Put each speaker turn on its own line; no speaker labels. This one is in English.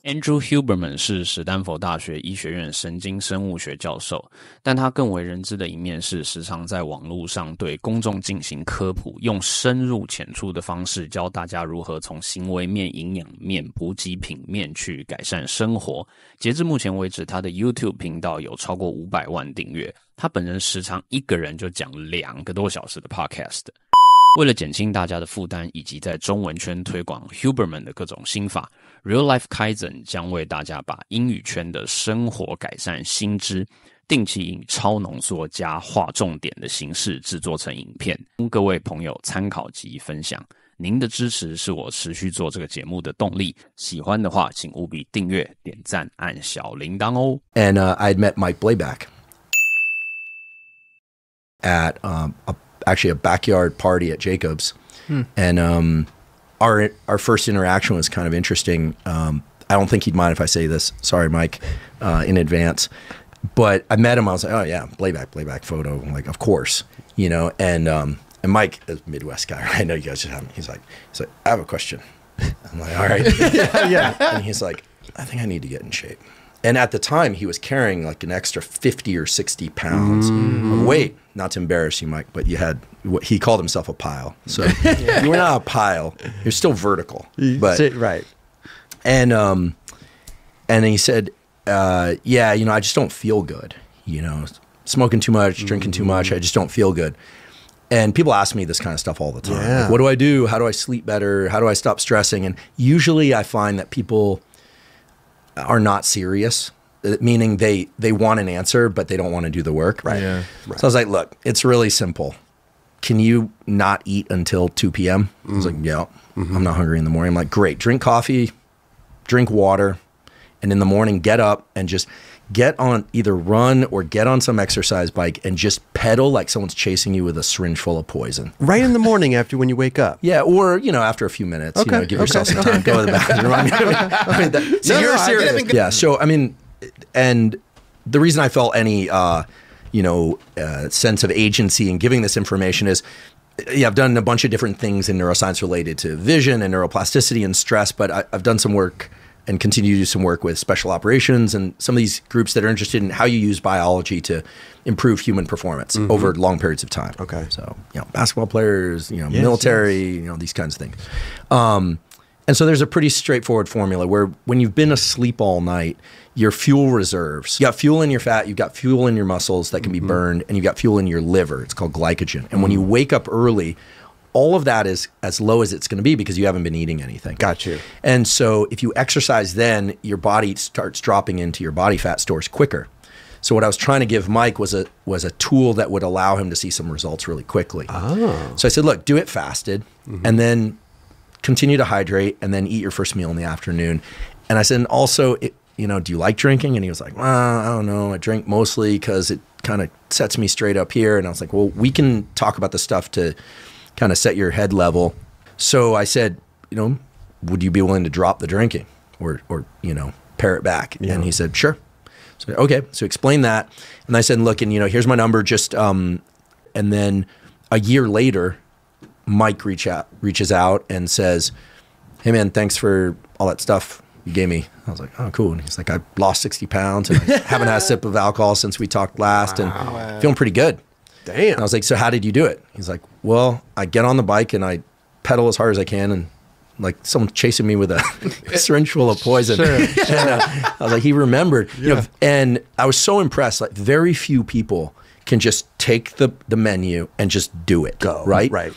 Andrew Huberman 是史丹佛大学医学院神经生物学教授，但他更为人知的一面是时常在网路上对公众进行科普，用深入浅出的方式教大家如何从行为面、营养面、补给品面去改善生活。截至目前为止，他的 YouTube 频道有超过500万订阅，他本人时常一个人就讲2个多小时的 podcast。为了减轻大家的负担以及在中文圈推广 Huberman 的各种心法， Life Kaizen 将为大家把英语圈的生活改善新知定期以超浓缩加画重点的形式制作成影片，供各位朋友参考及分享。您的支持是我持续做这个节目的动力，喜欢的话请务必订阅、点赞、按小铃铛哦。
And I'd met Mike Blayback at actually a backyard party at Jacobs. And our first interaction was kind of interesting. I don't think he'd mind if I say this. Sorry, Mike, in advance. But I met him. I was like, oh, yeah, Blayback photo. I'm like, of course, you know. And Mike is a Midwest guy, right? I know you guys just have him. He's like, I have a question. I'm like, all right. Yeah. And he's like, I think I need to get in shape. And at the time, he was carrying like an extra 50 or 60 pounds of weight. Not to embarrass you, Mike, but he called himself a pile. So you were not a pile. You're still vertical. But,
right.
And he said, yeah, you know, I just don't feel good. You know, smoking too much, drinking too much. I just don't feel good. And people ask me this kind of stuff all the time.
Yeah.
Like, what do I do? How do I sleep better? How do I stop stressing? And usually I find that people are not serious, meaning they want an answer, but they don't want to do the work.
Right. Yeah. Right.
So I was like, look, it's really simple. Can you not eat until 2 p.m.? I was like, yeah, I'm not hungry in the morning. I'm like, great. Drink coffee, drink water, and in the morning, get up and just get on, either run or get on some exercise bike and just pedal like someone's chasing you with a syringe full of poison.
Right in the morning after when you wake up.
Yeah, or, you know, after a few minutes,
okay.
You know, give yourself some time, go to the bathroom. You're serious. Yeah, so, I mean, and the reason I felt any, sense of agency in giving this information is, yeah, I've done a bunch of different things in neuroscience related to vision and neuroplasticity and stress, but I've done some work and continue to do some work with special operations and some of these groups that are interested in how you use biology to improve human performance over long periods of time.
Okay.
So, you know, basketball players, you know, military, you know, these kinds of things. And so there's a pretty straightforward formula where when you've been asleep all night, your fuel reserves, you got fuel in your fat, you've got fuel in your muscles that can be burned, and you've got fuel in your liver. It's called glycogen. And when you wake up early, all of that is as low as it's going to be because you haven't been eating anything.
Got you.
And so if you exercise then, your body starts dropping into your body fat stores quicker. So what I was trying to give Mike was a tool that would allow him to see some results really quickly. Oh. So I said, look, do it fasted and then continue to hydrate and then eat your first meal in the afternoon. And I said, and also, you know, do you like drinking? And he was like, well, I don't know. I drink mostly because it kind of sets me straight up here. And I was like, well, we can talk about the stuff to kind of set your head level. So I said, you know, would you be willing to drop the drinking or you know, pare it back? Yeah. And he said, sure. So, okay. So explain that. And I said, look, and you know, here's my number. Just, and then a year later, Mike reaches out and says, hey man, thanks for all that stuff you gave me. I was like, oh, cool. And he's like, I lost 60 pounds and I haven't had a sip of alcohol since we talked last and feeling pretty good.
Damn.
And I was like, so how did you do it? He's like, well, I get on the bike and I pedal as hard as I can and like someone chasing me with a syringe full of poison. Sure. And, I was like, he remembered. Yeah. You know, and I was so impressed. Like very few people can just take the menu and just do it.
Go.
Right?
Right.